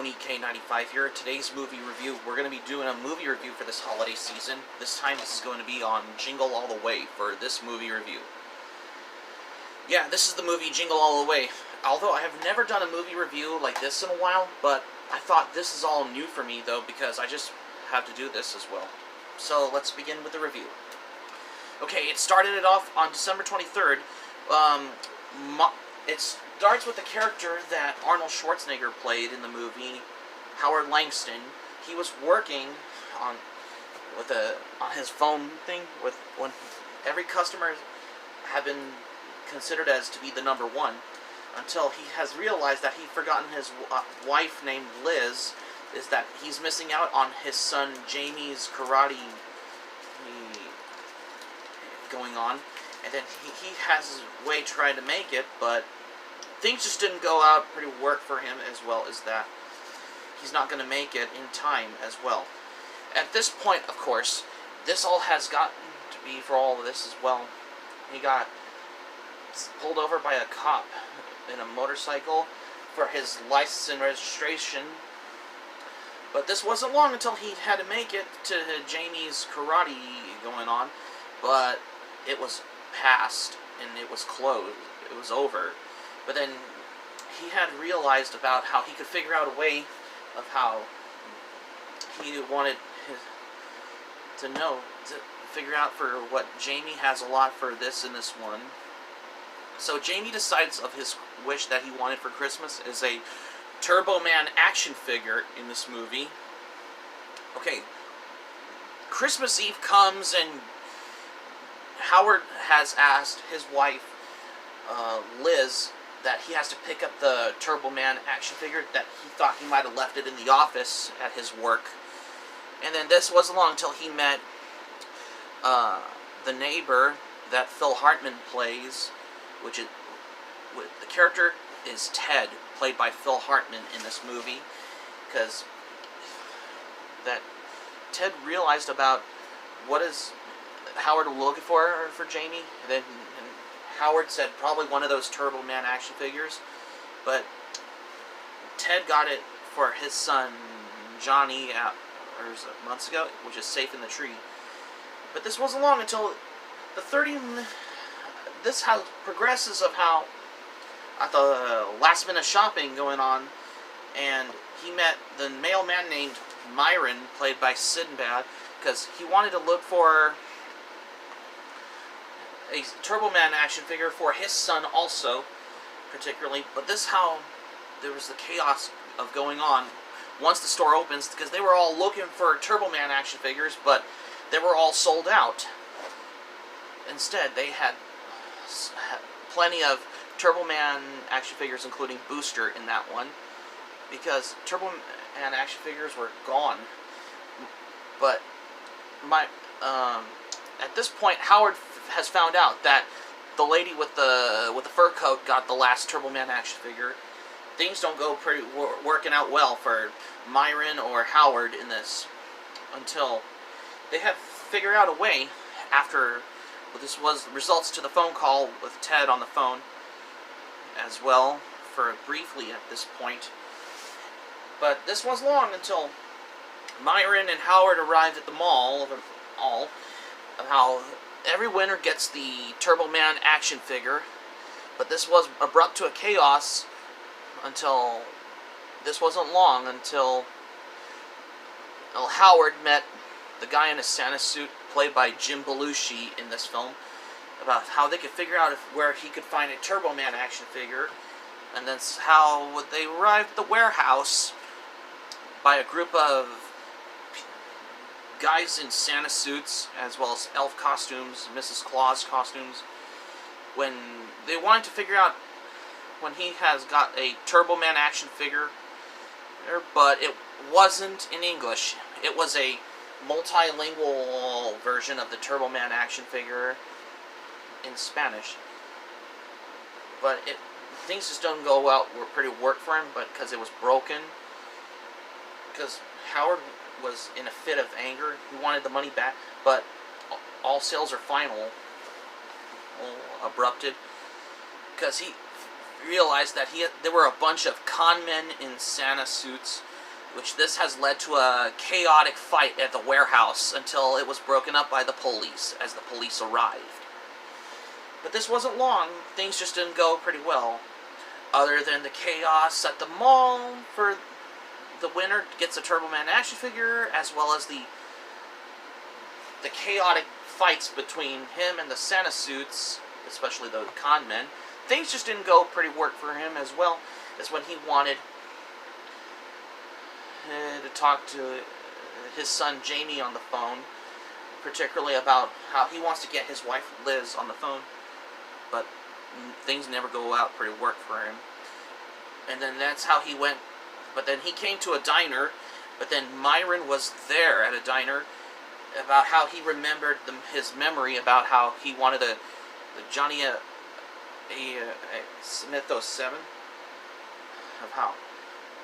Tony K95 here. Today's movie review, we're going to be doing a movie review for this holiday season. This time this is going to be on Jingle All the Way for this movie review. Yeah, this is the movie Jingle All the Way. Although I have never done a movie review like this in a while, but I thought this is all new for me though, because I just have to do this as well. So let's begin with the review. Okay, it started it off on December 23rd. It starts with the character that Arnold Schwarzenegger played in the movie, Howard Langston. He was working on his phone thing when every customer had been considered as to be the number one, until he has realized that he'd forgotten his wife named Liz, is that he's missing out on his son Jamie's karate going on, and then he has his way trying to make it, but things just didn't go out pretty work for him, as well as that he's not going to make it in time as well. At this point, of course, this all has gotten to be for all of this as well. He got pulled over by a cop in a motorcycle for his license and registration, but this wasn't long until he had to make it to Jamie's karate going on, but it was passed and it was closed, it was over. But then he had realized about how he could figure out a way of how he wanted to figure out for what Jamie has a lot for this and this one. So Jamie decides of his wish that he wanted for Christmas is a Turbo Man action figure in this movie. Okay, Christmas Eve comes and Howard has asked his wife, Liz, that he has to pick up the Turbo Man action figure that he thought he might have left it in the office at his work. And then this wasn't long until he met the neighbor that Phil Hartman plays, the character is Ted, played by Phil Hartman in this movie, because that Ted realized about what is Howard looking for Jamie, and then Howard said probably one of those Turbo Man action figures, but Ted got it for his son Johnny months ago, which is safe in the tree. But this wasn't long until this how progresses of how at the last minute shopping going on, and he met the mailman named Myron, played by Sinbad, because he wanted to look for a Turbo Man action figure for his son also, particularly. But this how there was the chaos of going on once the store opens, because they were all looking for Turbo Man action figures, but they were all sold out. Instead, they had plenty of Turbo Man action figures, including Booster in that one, because Turbo Man action figures were gone. But at this point, Howard has found out that the lady with the fur coat got the last Turbo Man action figure. Things don't go working out well for Myron or Howard in this, until they have figured out a way after. This was results to the phone call with Ted on the phone as well, for briefly at this point. But this wasn't long until Myron and Howard arrived at the mall of how every winner gets the Turbo Man action figure. But this was abrupt to a chaos until this wasn't long until Howard met the guy in a Santa suit, played by Jim Belushi in this film, about how they could figure out where he could find a Turbo Man action figure, and then how they arrived at the warehouse by a group of guys in Santa suits, as well as elf costumes, Mrs. Claus costumes, when they wanted to figure out when he has got a Turbo Man action figure, but it wasn't in English. It was a multilingual version of the Turbo Man action figure in Spanish. But things just don't go out pretty work for him, but because it was broken. Because Howard was in a fit of anger. He wanted the money back, but all sales are final. Abrupted. Because he realized that there were a bunch of con men in Santa suits which this has led to a chaotic fight at the warehouse until it was broken up by the police as the police arrived. But this wasn't long. Things just didn't go pretty well. Other than the chaos at the mall for the winner gets a Turbo Man action figure, as well as the chaotic fights between him and the Santa suits, especially the con men. Things just didn't go pretty work for him, as well as when he wanted to talk to his son Jamie on the phone, particularly about how he wants to get his wife Liz on the phone, but things never go out pretty work for him. And then that's how he went. But then he came to a diner, but then Myron was there at a diner about how he remembered his memory about how he wanted the Johnny Smith 07, of how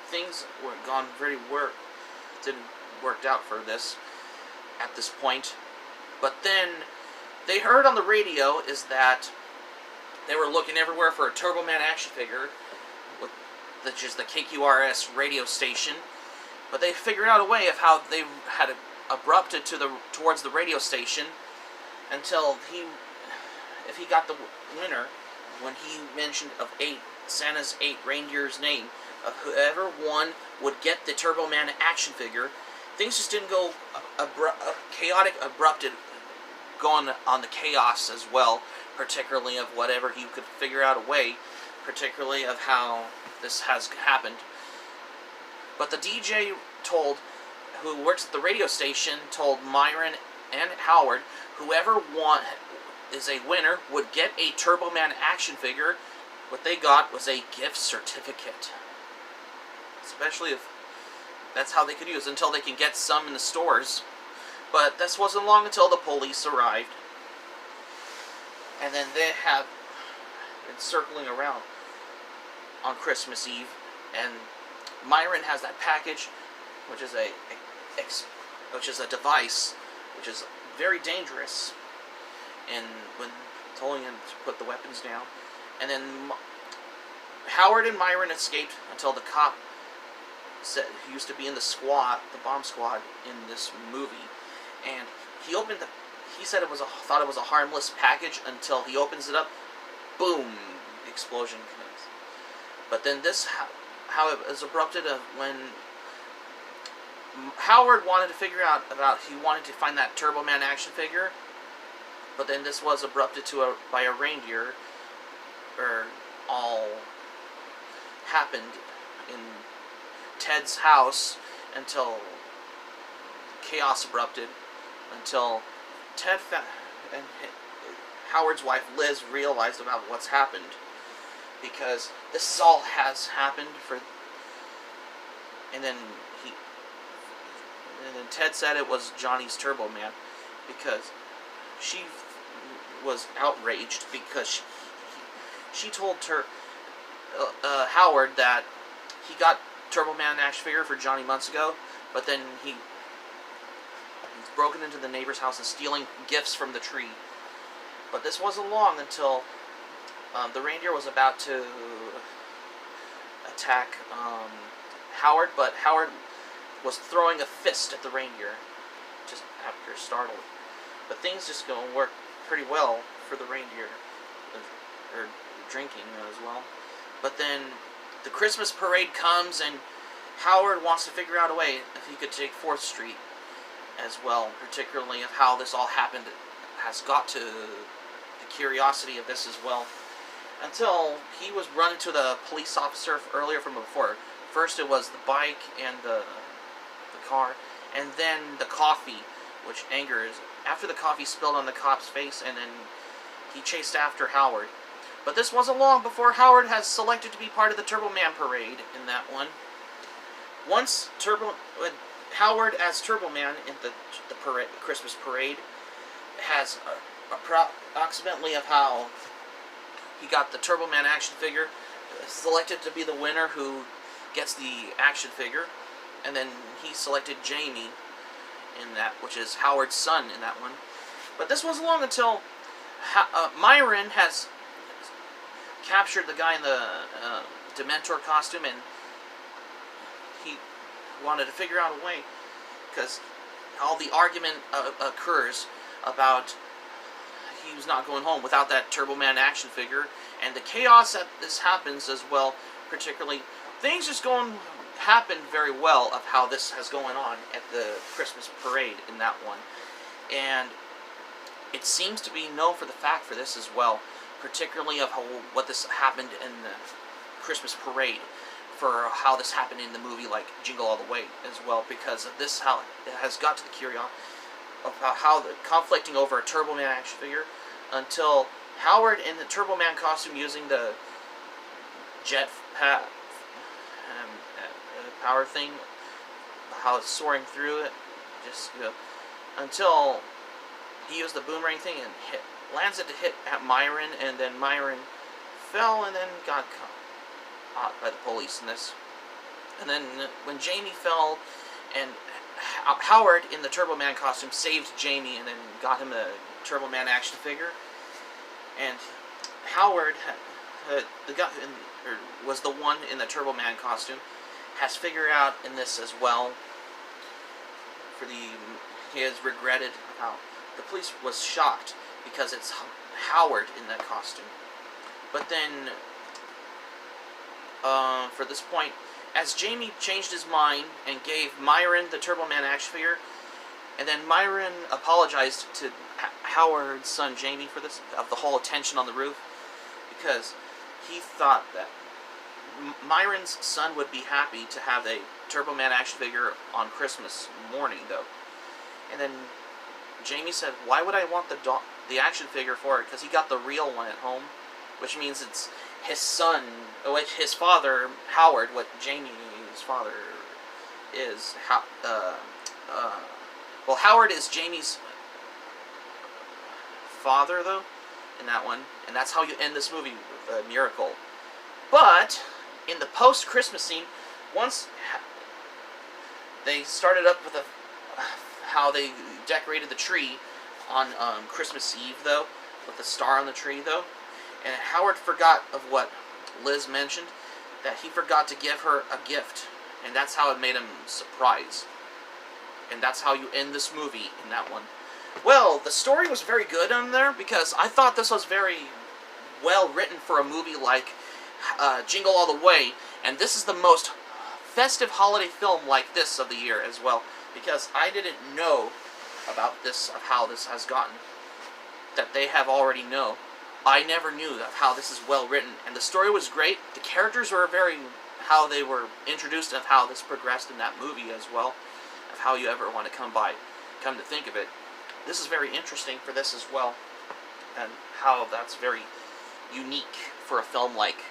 things were gone very didn't worked out for this at this point. But then they heard on the radio is that they were looking everywhere for a Turbo Man action figure, which is the KQRS radio station. But they figured out a way of how they had abrupted towards the radio station until if he got the winner, when he mentioned of Santa's 8 reindeers' name, of whoever won would get the Turbo Man action figure. Things just didn't go chaotic, abrupted, going on the chaos as well, particularly of whatever he could figure out a way, particularly of how this has happened. But the DJ who works at the radio station told Myron and Howard whoever is a winner would get a Turbo Man action figure. What they got was a gift certificate. Especially if that's how they could use until they can get some in the stores. But this wasn't long until the police arrived. And then they have been circling around on Christmas Eve, and Myron has that package, which is a device, which is very dangerous, and when telling him to put the weapons down. And then Howard and Myron escaped until the cop said he used to be in the bomb squad in this movie, and he said thought it was a harmless package until he opens it up, boom, the explosion comes. But then how it was abrupted when Howard wanted to figure out he wanted to find that Turbo Man action figure, but then this was abrupted by a reindeer, or all happened in Ted's house until chaos abrupted, until Ted and Howard's wife Liz realized about what's happened, because this all has happened and then Ted said it was Johnny's Turbo Man, because she was outraged because she told Howard that he got Turbo Man action figure for Johnny months ago, but then he's broken into the neighbor's house and stealing gifts from the tree. But this wasn't long until the reindeer was about to attack Howard, but Howard was throwing a fist at the reindeer just after startled. But things just go and work pretty well for the reindeer, or drinking as well. But then the Christmas parade comes, and Howard wants to figure out a way if he could take 4th Street as well, particularly of how this all happened. Has got to the curiosity of this as well, until he was run into the police officer earlier from before. First it was the bike and the car, and then the coffee, which angers. After the coffee spilled on the cop's face, and then he chased after Howard. But this wasn't long before Howard has selected to be part of the Turbo Man parade in that one. Once Howard as Turbo Man in the Christmas parade has approximately of how he got the Turbo Man action figure, selected to be the winner who gets the action figure, and then he selected Jamie in that, which is Howard's son in that one. But this wasn't long until Myron has captured the guy in the Dementor costume, and wanted to figure out a way, because all the argument occurs about he was not going home without that Turbo Man action figure, and the chaos that this happens as well, particularly, things just happen very well of how this has going on at the Christmas parade in that one. And it seems to be known for the fact for this as well, particularly of what this happened in the Christmas parade, for how this happened in the movie like Jingle All the Way as well, because of this, how it has got to the curiosity of how the conflicting over a Turbo Man action figure, until Howard in the Turbo Man costume using the jet power thing, how it's soaring through it, just until he used the boomerang thing and lands it to hit at Myron, and then Myron fell and then got caught by the police in this. And then when Jamie fell, and Howard in the Turbo Man costume saved Jamie and then got him a Turbo Man action figure. And Howard, the guy was the one in the Turbo Man costume, has figured out in this as well. He has regretted how the police was shocked because it's Howard in that costume. But then, for this point, as Jamie changed his mind and gave Myron the Turbo Man action figure, and then Myron apologized to Howard's son Jamie for this, of the whole attention on the roof, because he thought that Myron's son would be happy to have a Turbo Man action figure on Christmas morning, though. And then Jamie said, "Why would I want the action figure for it? Because he got the real one at home," which means it's his son, which his father, Howard, what Jamie's father is. Well, Howard is Jamie's father, though, in that one, and that's how you end this movie with a miracle. But in the post-Christmas scene, once they started up with how they decorated the tree on Christmas Eve, though, with the star on the tree, though, and Howard forgot of what Liz mentioned, that he forgot to give her a gift, and that's how it made him surprise. And that's how you end this movie in that one. Well, the story was very good on there, because I thought this was very well written for a movie like Jingle All the Way, and this is the most festive holiday film like this of the year as well, because I didn't know about this, of how this has gotten, that they have already know. I never knew of how this is well written, and the story was great. The characters were how they were introduced, and how this progressed in that movie as well, of how you ever want to come to think of it. This is very interesting for this as well, and how that's very unique for a film like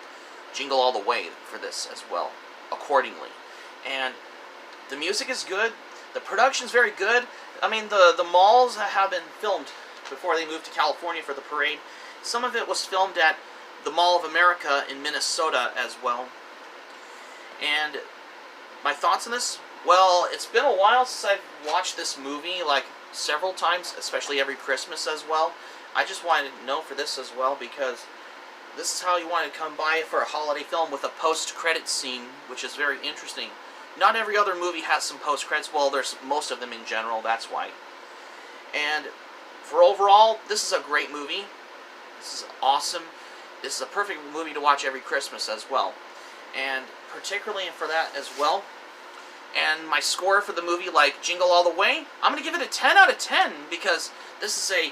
Jingle All the Way for this as well, accordingly. And the music is good, the production's very good. I mean, the malls have been filmed before they moved to California for the parade. Some of it was filmed at the Mall of America in Minnesota as well. And my thoughts on this? Well, it's been a while since I've watched this movie, like several times, especially every Christmas as well. I just wanted to know for this as well, because this is how you want to come by for a holiday film with a post-credit scene, which is very interesting. Not every other movie has some post-credits. Well, there's most of them in general, that's why. And for overall, this is a great movie. This is awesome. This is a perfect movie to watch every Christmas as well. And particularly for that as well. And my score for the movie, like Jingle All the Way, I'm going to give it a 10 out of 10, because this is a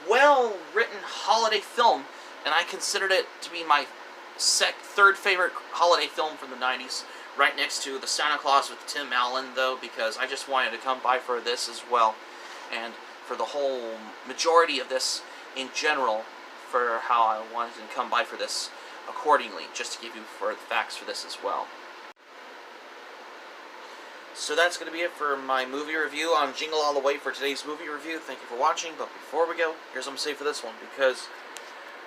well-written holiday film, and I considered it to be my third favorite holiday film from the 90s, right next to The Santa Claus with Tim Allen, though, because I just wanted to come by for this as well, and for the whole majority of this in general, for how I wanted to come by for this accordingly, just to give you for the facts for this as well. So that's going to be it for my movie review on Jingle All the Way for today's movie review. Thank you for watching, but before we go, here's what I'm going to say for this one, because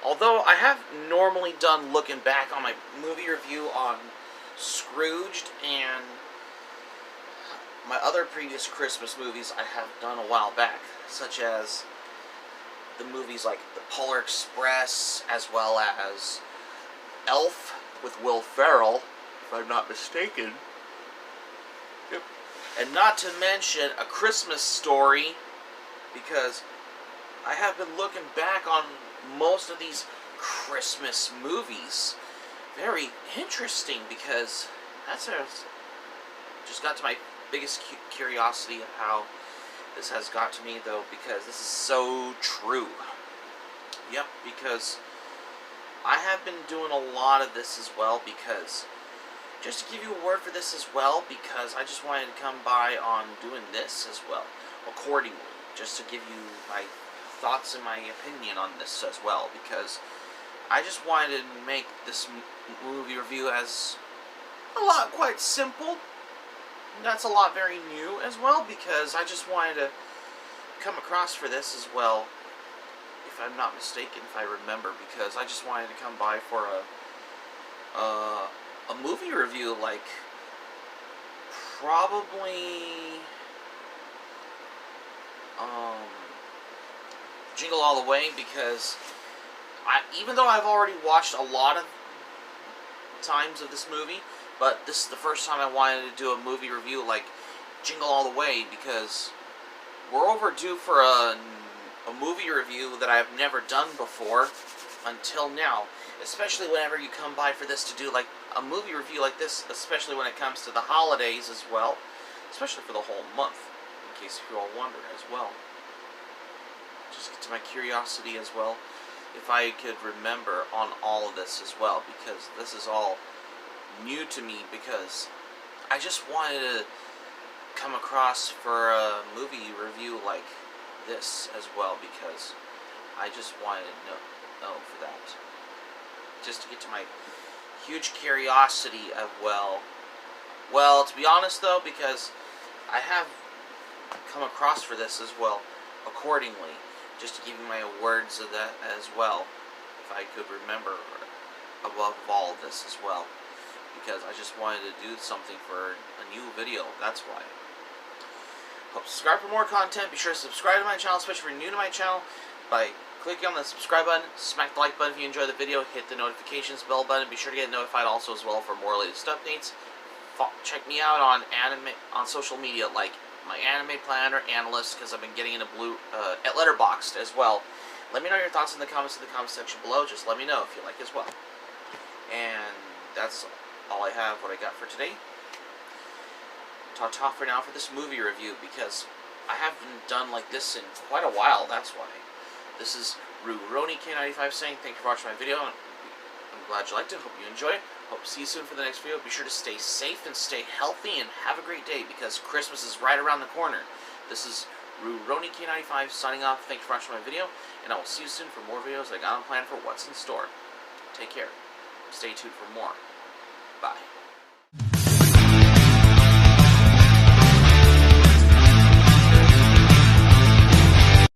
although I have normally done looking back on my movie review on Scrooged and my other previous Christmas movies I have done a while back, such as the movies like The Polar Express, as well as Elf with Will Ferrell, if I'm not mistaken. Yep. And not to mention A Christmas Story, because I have been looking back on most of these Christmas movies. Very interesting, because just got to my biggest curiosity of how this has got to me, though, because this is so true. Yep, because I have been doing a lot of this as well, because just to give you a word for this as well, because I just wanted to come by on doing this as well, accordingly, just to give you my thoughts and my opinion on this as well, because I just wanted to make this movie review as a lot quite simple. That's a lot very new as well, because I just wanted to come across for this as well, if I'm not mistaken, if I remember, because I just wanted to come by for a movie review, like probably Jingle All the Way, because even though I've already watched a lot of times of this movie, but this is the first time I wanted to do a movie review like Jingle All the Way, because we're overdue for a movie review that I've never done before until now, especially whenever you come by for this to do like a movie review like this, especially when it comes to the holidays as well, especially for the whole month, in case you're all wondering as well. Just get to my curiosity as well, if I could remember on all of this as well, because this is all new to me, because I just wanted to come across for a movie review like this as well, because I just wanted to know for that, just to get to my huge curiosity of well, to be honest though, because I have come across for this as well accordingly, just to give you my words of that as well, if I could remember above all of this as well, because I just wanted to do something for a new video, that's why. Hope to subscribe for more content. Be sure to subscribe to my channel, especially if you're new to my channel, by clicking on the subscribe button, smack the like button if you enjoy the video, hit the notifications bell button. Be sure to get notified also as well for more latest updates. Check me out on social media, like my anime planner analyst, because I've been getting into Letterboxd as well. Let me know your thoughts in the comments section below. Just let me know if you like as well. And that's all I have, what I got for today. Ta-ta for now for this movie review, because I haven't done like this in quite a while, that's why. This is Roni K95 saying thank you for watching my video. I'm glad you liked it. Hope you enjoy it. Hope to see you soon for the next video. Be sure to stay safe and stay healthy, and have a great day, because Christmas is right around the corner. This is Roni K95 signing off. Thank you for watching my video, and I will see you soon for more videos I got on plan for what's in store. Take care. Stay tuned for more. Bye.